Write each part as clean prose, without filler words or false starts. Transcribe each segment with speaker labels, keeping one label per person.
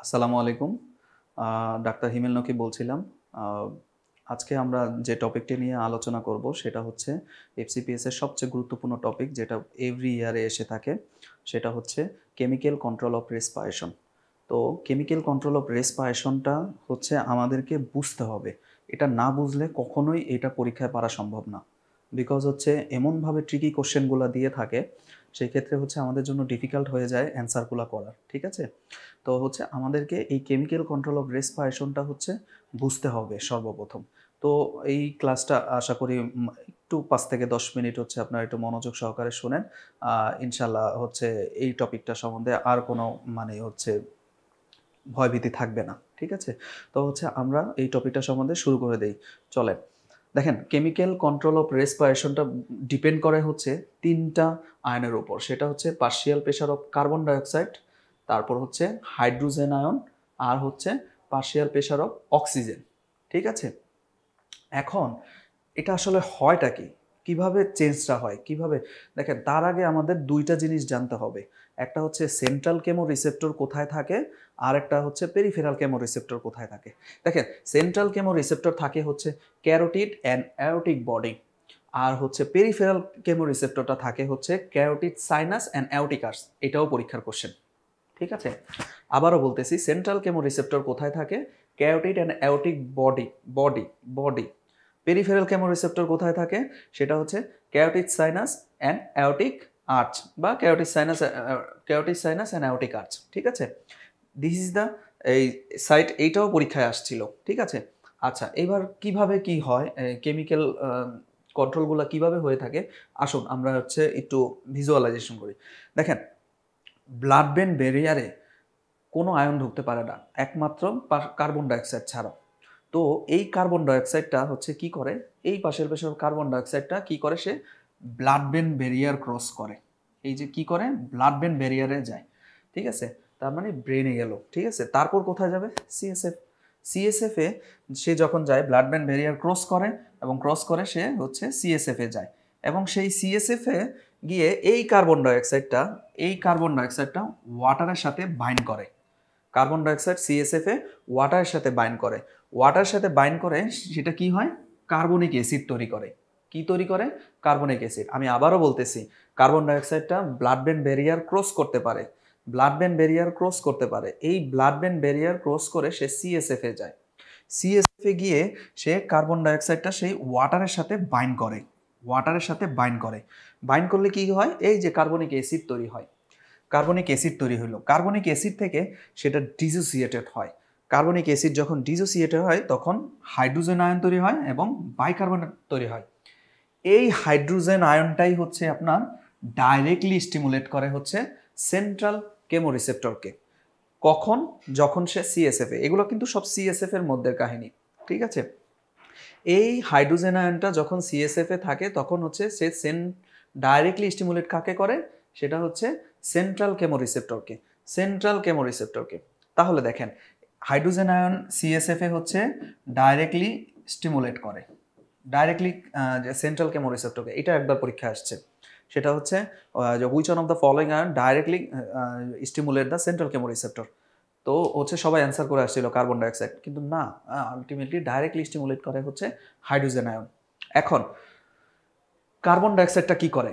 Speaker 1: আসসালামু আলাইকুম। ডাক্তার হিমেল নকি বলছিলাম। আ আজকে আমরা যে টপিকটি নিয়ে আলোচনা করব সেটা হচ্ছে এফসিপিএস এর সবচেয়ে গুরুত্বপূর্ণ টপিক যেটা এভরি ইয়ারে এসে থাকে। সেটা হচ্ছে কেমিক্যাল কন্ট্রোল অফ রেসপিরেশন। তো কেমিক্যাল কন্ট্রোল অফ রেসপিরেশনটা হচ্ছে আমাদেরকে বুঝতে হবে। এটা না বুঝলে কখনোই এটা পরীক্ষায় পারা সম্ভব না। বিকজ হচ্ছে এমনভাবে ট্রিকি কোয়েশ্চেনগুলা দিয়ে থাকে, সেই ক্ষেত্রে হচ্ছে আমাদের জন্য ডিফিকাল্ট হয়ে যায় অ্যান্সারগুলা করার। ঠিক আছে? তো হচ্ছে আমাদেরকে এই কেমিক্যাল কন্ট্রোল অফ রেসপিরেশনটা হচ্ছে বুঝতে হবে সর্বপ্রথম। তো এই ক্লাসটা আশা করি একটু ৫ থেকে ১০ মিনিট হচ্ছে আপনারা একটু মনোযোগ সহকারে শোনেন। ইনশাআল্লাহ হচ্ছে এই টপিকটা সম্বন্ধে আর কোনো মানে হচ্ছে ভয়ভীতি থাকবে না। ঠিক আছে? তো হচ্ছে আমরা এই টপিকটা সম্বন্ধে শুরু করে দেই। চলেন। দেখেন কেমিক্যাল কন্ট্রোল অফ রেসপিরেশনটা ডিপেন্ড করে হচ্ছে ৩ টা আয়নের উপর। সেটা হচ্ছে partial pressure of carbon dioxide, তারপর হচ্ছে হাইড্রোজেন আয়ন, আর হচ্ছে পার্শিয়াল প্রেশার অফ অক্সিজেন। ঠিক আছে? এখন এটা আসলে হয়টা কি? কিভাবে চেঞ্জটা হয়? কিভাবে? দেখেন তার আগে আমাদের ২ টা জিনিস জানতে হবে। একটা হচ্ছে সেন্ট্রাল কেমোরিসেপ্টর কোথায় থাকে, আরেকটা হচ্ছে পেরিফেরাল কেমোরিসেপ্টর কোথায় থাকে। দেখেন সেন্ট্রাল কেমোরিসেপ্টর থাকে হচ্ছে ক্যারোটিড অ্যান্ড অ্যাওটিক বডি। আর হচ্ছে পেরিফেরাল কেমোরিসেপ্টরটা থাকে হচ্ছে carotid sinus and aortic arch. এটাও পরীক্ষার কোশ্চেন। ঠিক আছে? আবারও বলতেছি সেন্ট্রাল কেমোরিসেপ্টর কোথায় থাকে? Carotid and aortic body body body. Peripheral chemoreceptor কোথায় থাকে? সেটা হচ্ছে carotid sinus and aortic arch বা carotid sinus and aortic arch. ঠিক আছে? দিস ইজ দ্য এই সাইট, এইটাও পরীক্ষায় আসছিল। ঠিক আছে? আচ্ছা, এবার কিভাবে কি হয় কেমিক্যাল কন্ট্রোলগুলো কিভাবে হয়ে থাকে, আসুন আমরা হচ্ছে একটু ভিজুয়ালাইজেশন করি। দেখেন ব্লাড ব্রেন ব্যারিয়ারে কোনো আয়ন ঢুকতে পারে না একমাত্র কার্বন ডাইঅক্সাইড ছাড়া। তো এই কার্বন ডাইঅক্সাইডটা হচ্ছে কি করে, এই পাশের পাশের কার্বন ডাইঅক্সাইডটা কি করে, সে ব্লাড ব্রেন ব্যারিয়ার ক্রস করে। এই যে কি করে, ব্লাড ব্রেন ব্যারিয়ারে যায়। ঠিক আছে? তার মানে ব্রেনে গেল। ঠিক আছে? তারপর কোথায় যাবে? সিএসএফ। সিএসএফে সে যখন যায় ব্লাড ব্রেন ব্যারিয়ার ক্রস করে, এবং ক্রস করে সে হচ্ছে সিএসএফে যায়, এবং সেই সিএসএফে গিয়ে এই কার্বন ডাইঅক্সাইডটা ওয়াটারের সাথে বাইন্ড করে। কার্বন ডাইঅক্সাইড সিএসএফে ওয়াটারের সাথে বাইন্ড করে। ওয়াটারের সাথে বাইন্ড করে সেটা কি হয়? কার্বনিক অ্যাসিড তৈরি করে। কি তৈরি করে? Carbonic acid. আমি আবারও বলতেছি, কার্বন ডাইঅক্সাইডটা ব্লাড ব্রেন ব্যারিয়ার ক্রস করতে পারে। ব্লাড ব্রেন ব্যারিয়ার ক্রস করতে পারে। এই ব্লাড ব্রেন ব্যারিয়ার ক্রস করে সে সিএসএফে যায়। সিএসএফে গিয়ে সে কার্বন ডাইঅক্সাইডটা সেই ওয়াটারের সাথে বাইন্ড করে। ওয়াটারের সাথে বাইন্ড করে। বাইন্ড করলে কি হয়? এই যে কার্বনিক অ্যাসিড তৈরি হয়। কার্বনিক অ্যাসিড তৈরি হলো। কার্বনিক অ্যাসিড থেকে সেটা ডিসোসিয়েটেড হয়। কার্বনিক অ্যাসিড যখন ডিসোসিয়েটেড হয় তখন হাইড্রোজেন আয়ন তৈরি হয় এবং বাইকার্বনেট তৈরি হয়। এই হাইড্রোজেন আয়নটাই হচ্ছে আপনার ডাইরেক্টলি স্টিমুলেট করে হচ্ছে সেন্ট্রাল কেমোরিসেপ্টরকে। কখন? যখন সে সিএসএফ এ। এগুলো কিন্তু সব সিএসএফ এর মধ্যে কাহিনী। ঠিক আছে? এই হাইড্রোজেন আয়নটা যখন সিএসএফ এ থাকে তখন হচ্ছে সে ডাইরেক্টলি স্টিমুলেট কাকে করে? সেটা হচ্ছে সেন্ট্রাল কেমোরিসেপ্টরকে। সেন্ট্রাল কেমোরিসেপ্টরকে। তাহলে দেখেন হাইড্রোজেন আয়ন সিএসএফ এ হচ্ছে ডাইরেক্টলি স্টিমুলেট করে। ডাইরেক্টলি যে সেন্ট্রাল কেমোরিসেপ্টরকে, এটা একবার পরীক্ষা আসছে। সেটা হচ্ছে which one of the following ion directly stimulate the central chemoreceptor. তো হচ্ছে সবাই অ্যান্সার করে আসছিল কার্বন ডাইঅক্সাইড, কিন্তু না, আলটিমেটলি ডাইরেক্টলি স্টিমুলেট করে হচ্ছে হাইড্রোজেন আয়ন। এখন কার্বন ডাইঅক্সাইডটা কি করে?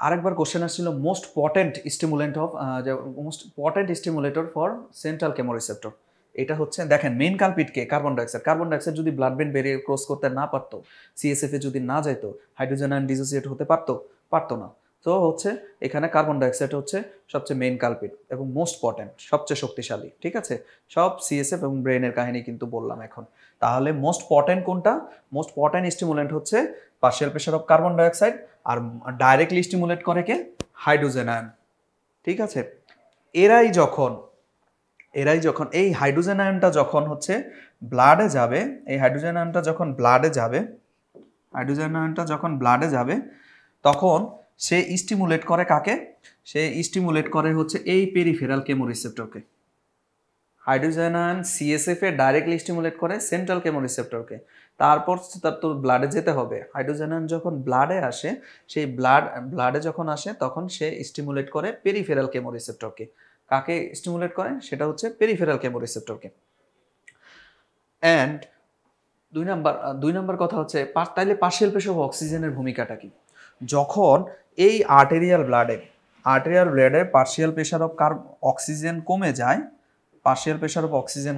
Speaker 1: আরেকবার কোশ্চেন আসছিল most potent stimulant of most potent stimulator for central chemoreceptor. এটা হচ্ছে দেখেন মেইন কালপিটকে কার্বন ডাইঅক্সাইড। কার্বন ডাইঅক্সাইড যদি ব্লাড ব্রেন ব্যারিয়ার ক্রস করতে না পারতো, সিএসএফ এ যদি না যাইতো, হাইড্রোজেন আয়ন ডিসোসিয়েট হতে পারতো? পারতো না। তো হচ্ছে এখানে কার্বন ডাইঅক্সাইড হচ্ছে সবচেয়ে মেইন কালপিট এবং মোস্ট পটেন্ট, সবচেয়ে শক্তিশালী। ঠিক আছে? সব সিএসএফ এবং ব্রেনের কাহিনী কিন্তু বললাম এখন। তাহলে মোস্ট পটেন্ট কোনটা? মোস্ট পটেন্ট স্টিমুলেন্ট হচ্ছে partial pressure of carbon dioxide, আর ডাইরেক্টলি স্টিমুলেট করে কে? Hydrogen ion. ঠিক আছে? এরাই যখন এই হাইড্রোজেন আয়নটা যখন হচ্ছে ব্লাডে যাবে, এই হাইড্রোজেন আয়নটা যখন ব্লাডে যাবে তখন সে স্টিমুলেট করে কাকে? সে স্টিমুলেট করে হচ্ছে এই পেরিফেরাল কেমোরিসেপ্টরকে। হাইড্রোজেন আয়ন সিএসএফ এ ডাইরেক্টলি স্টিমুলেট করে সেন্ট্রাল কেমোরিসেপ্টরকে। তারপর তার তো ব্লাডে যেতে হবে। হাইড্রোজেন আয়ন যখন ব্লাডে আসে, সেই ব্লাডে যখন আসে তখন সে স্টিমুলেট করে পেরিফেরাল কেমোরিসেপ্টরকে। কাকে স্টিমুলেট করে? সেটা হচ্ছে পেরিফেরাল কেমোরিসেপ্টরকে। অ্যান্ড দুই নাম্বার কথা হচ্ছে তাইলে পার্শিয়াল প্রেশার অফ অক্সিজেনের ভূমিকাটা কি? যখন এই আর্টেরিয়াল ব্লাডে পার্শিয়াল প্রেশার অফ অক্সিজেন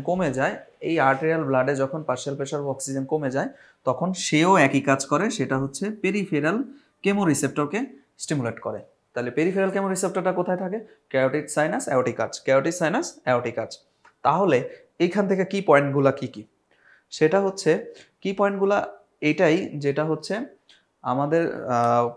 Speaker 1: কমে যায়, এই আর্টেরিয়াল ব্লাডে যখন পার্শিয়াল প্রেশার অফ অক্সিজেন কমে যায়, তখন সেও একই কাজ করে, সেটা হচ্ছে পেরিফেরাল কেমোরিসেপ্টরকে স্টিমুলেট করে। তাহলে পেরিফেরাল কেমোরিসেপ্টরটা কোথায় থাকে? Carotid sinus aortic arch. তাহলে এইখান থেকে কি পয়েন্টগুলা কি কি? সেটা হচ্ছে কি পয়েন্টগুলা এইটাই, যেটা হচ্ছে আমাদের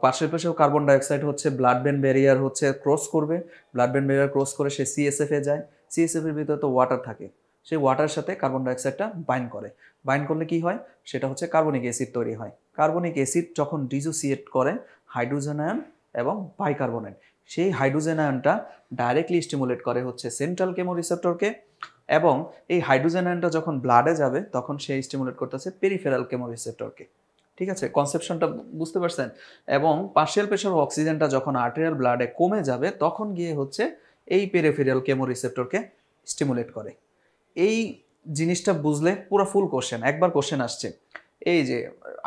Speaker 1: পার্শিয়াল প্রেশার কার্বন ডাইঅক্সাইড হচ্ছে ব্লাড ব্রেন ব্যারিয়ার হচ্ছে ক্রস করবে, ব্লাড ব্রেন ব্যারিয়ার ক্রস করে সে সিএসএফ এ যায়, সিএসএফ এর ভিতরে তো ওয়াটার থাকে, সেই ওয়াটারের সাথে কার্বন ডাইঅক্সাইডটা বাইন্ড করলে কি হয়? সেটা হচ্ছে কার্বনিক অ্যাসিড তৈরি হয়। কার্বনিক অ্যাসিড যখন ডিসোসিয়েট করে হাইড্রোজেন আয়ন এবং বাইকার্বনেট, সেই হাইড্রোজেন আয়নটা ডাইরেক্টলি স্টিমুলেট করে হচ্ছে সেন্ট্রাল কেমোরিসেপ্টরকে, এবং এই হাইড্রোজেন আয়নটা যখন ব্লাডে যাবে তখন সে স্টিমুলেট করতেছে পেরিফেরাল কেমোরিসেপ্টরকে। ঠিক আছে, কনসেপশনটা বুঝতে পারছেন? এবং পার্শিয়াল প্রেশার অক্সিজেনটা যখন আর্টেরিয়াল ব্লাডে কমে যাবে তখন গিয়ে হচ্ছে এই পেরিফেরাল কেমোরিসেপ্টরকে স্টিমুলেট করে। এই জিনিসটা বুঝলে পুরো ফুল কোশ্চেন, একবার কোশ্চেন আসছে, এই যে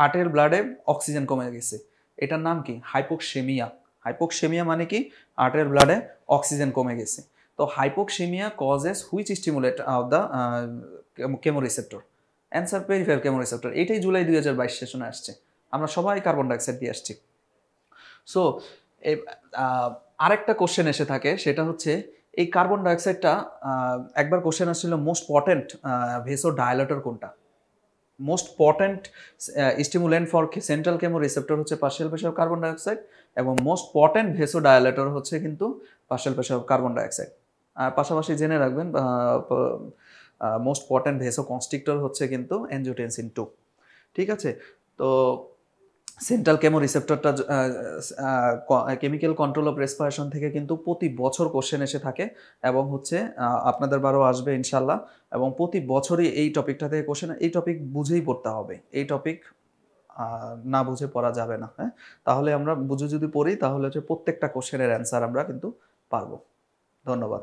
Speaker 1: আর্টেরিয়াল ব্লাডে অক্সিজেন কমে গেছে, এটার নাম কি? হাইপোক্সেমিয়া মানে কি? আর্টেরিয়াল ব্লাডে অক্সিজেন কমে গেছে। তো hypoxemia causes which stimulate of the chemoreceptor? Answer peripheral chemoreceptor. এটাই জুলাই 2022 সেশনে আসছে, আমরা সবাই কার্বন ডাইঅক্সাইড দিয়ে আসছি। সো আরেকটা কোশ্চেন এসে থাকে, সেটা হচ্ছে এই কার্বন ডাইঅক্সাইডটা একবার কোশ্চেন আসছিল মোস্ট পটেন্ট ভেসো ডায়ালেটর কোনটা? Most potent stimulant for central chemoreceptor হচ্ছে পার্শিয়াল প্রেশার কার্বন ডাইঅক্সাইড, এবং মোস্ট পটেন্ট ভেসো ডায়ালেটর হচ্ছে কিন্তু পার্শিয়াল প্রেশার কার্বন ডাইঅক্সাইড। আর পাশাপাশি জেনে রাখবেন মোস্ট পটেন্ট ভেসো কনস্ট্রিক্টর হচ্ছে কিন্তু অ্যানজিওটেনসিন 2। ঠিক আছে, তো সেন্ট্রাল কেমোরিসেপ্টরটা কেমিক্যাল কন্ট্রোল অফ রেসপিরেশন থেকে কিন্তু প্রতি বছর কোশ্চেন এসে থাকে, এবং হচ্ছে আপনাদের বারও আসবে ইনশাল্লাহ, এবং প্রতি বছরই এই টপিকটা থেকে কোশ্চেন, এই টপিক বুঝেই পড়তে হবে, এই টপিক না বুঝে পড়া যাবে না। হ্যাঁ, তাহলে আমরা বুঝে যদি পড়ি তাহলে হচ্ছে প্রত্যেকটা কোশ্চেনের অ্যান্সার আমরা কিন্তু পারবো। ধন্যবাদ।